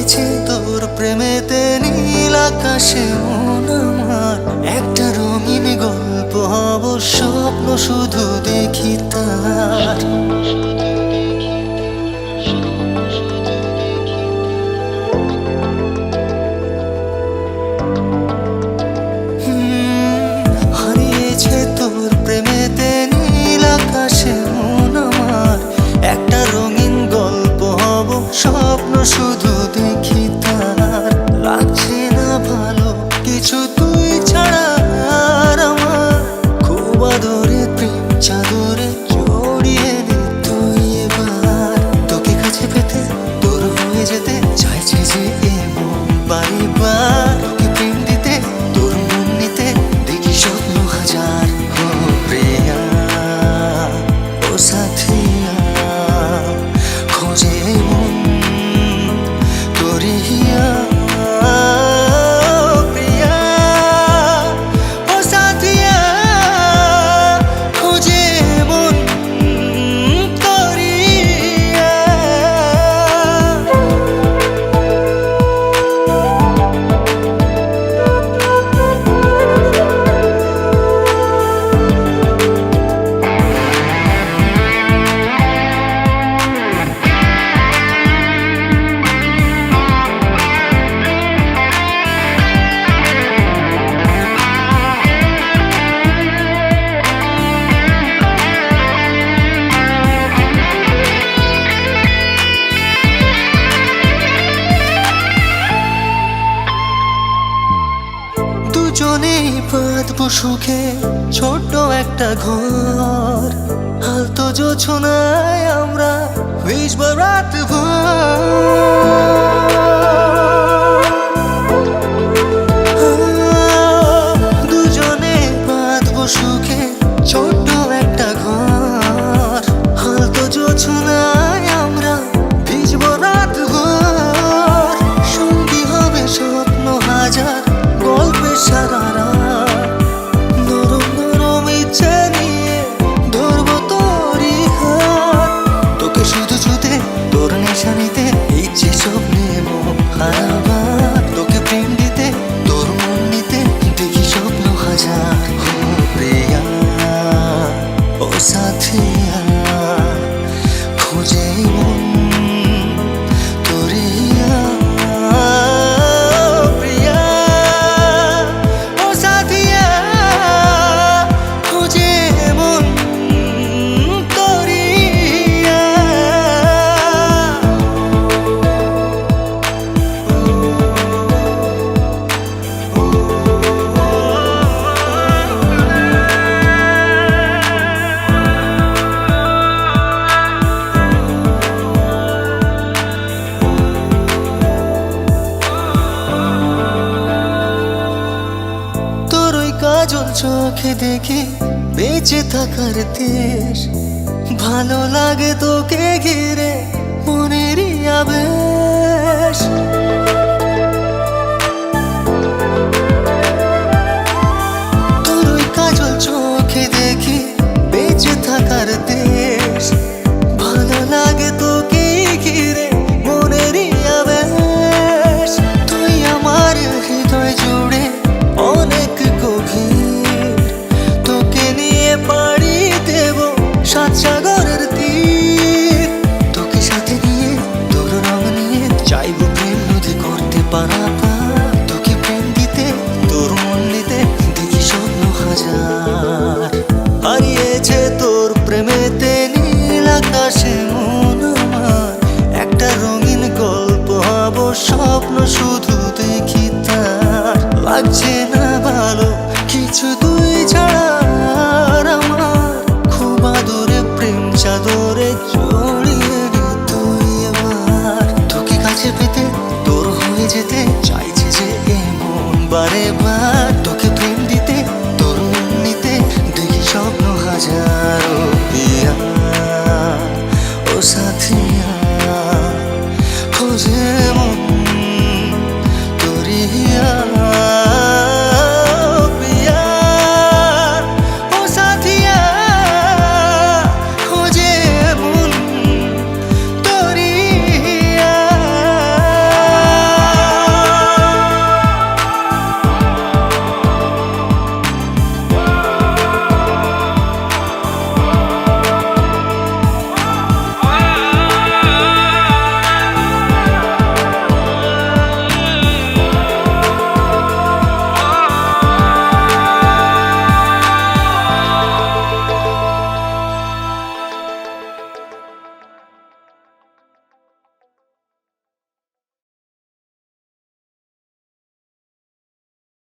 হারিয়েছে তোর প্রেমেতে নীল আকাশে মন আমার। একটা রঙিন গল্প হব, স্বপ্ন শুধু দেখি তার। হারিয়েছে তোর প্রেমেতে নীল আকাশে মন আমার। একটা রঙিন গল্প হব, স্বপ্ন শুধু দেখি তার। লাগছে না ভালো কিছু তুই ছাড়া আর আমার। খুব আদরে প্রেম চাদরে জড়িয়ে নে তুই এবার। তোকে কাছে পেতে তোর হয়ে যেতে চাইছে যে এমন বারবার। তোকে প্রেম দিতে তোর মন নিতে দেখি স্বপ্ন হাজার। ও প্রিয়া ও সাথিয়া খোঁজে মন তোরি হিয়া। প্রিয়া ও সাথিয়া খোঁজে মন তোরি হিয়া। দুজনেই বাঁধবো সুখে ছোট্ট একটা ঘর। হালতো জোছনায় আমরা ভিজবো রাত দুজনে বাঁধবো সুখে ছোট্ট একটা ঘর। হালতো জোছনায় আমরা ভিজবো রাত ভোর। সঙ্গী হবে স্বপ্ন হাজার, গল্পের সারা রাত। নরম নরম ইচ্ছে নিয়ে ধরবো তোরই হাত। তোকে শুধু ছুতে তোর নেশা নিতে ইচ্ছে স্বপ্নে মোহ হারাবার। তোকে প্রেম দিতে তোর মন নিতে দেখি স্বপ্ন হাজার। ও প্রিয়া ও সাথিয়া খোঁজে মন তোরি হিয়া। প্রিয়া ও সাথিয়া খোঁজে মন তোরি হিয়া। তোর ওই কাজল চোখে দেখি বেঁচে থাকার দেশ। ভালো লাগে তোকে ঘিরে মনেরই আবেশ। তোর ওই কাজল চোখে দেখি বেঁচে থাকার দেশ। ভালো লাগে তোকে ঘিরে মনেরই আবেশ। তুই আমার হৃদয় জুড়ে অনেক গভীর। তোকে নিয়ে পাড়ি দেব সাত সাগরের তীর। তোকে সাথে নিয়ে তোর রং নিয়ে চাইবো প্রেম নদী করতে পারাপার। তোকে প্রেম দিতে তোর মন নিতে দেখি স্বপ্ন হাজার। হারিয়েছে তোর প্রেমেতে নীল আকাশে মন আমার। একটা রঙিন গল্প হব, স্বপ্ন শুধু দেখি তার। লাগছে না ভালো কিছু তুই ছাড়া আর আমার। খুব আদরে প্রেম চাদরে জড়িয়ে নে তুই এবার। তোকে কাছে পেতে তোর হয়ে যেতে চাইছে যে এমন বারে বার। তোকে প্রেম দিতে তোর মন নিতে দেখি স্বপ্ন হাজার। ও প্রিয়া ও সাথিয়া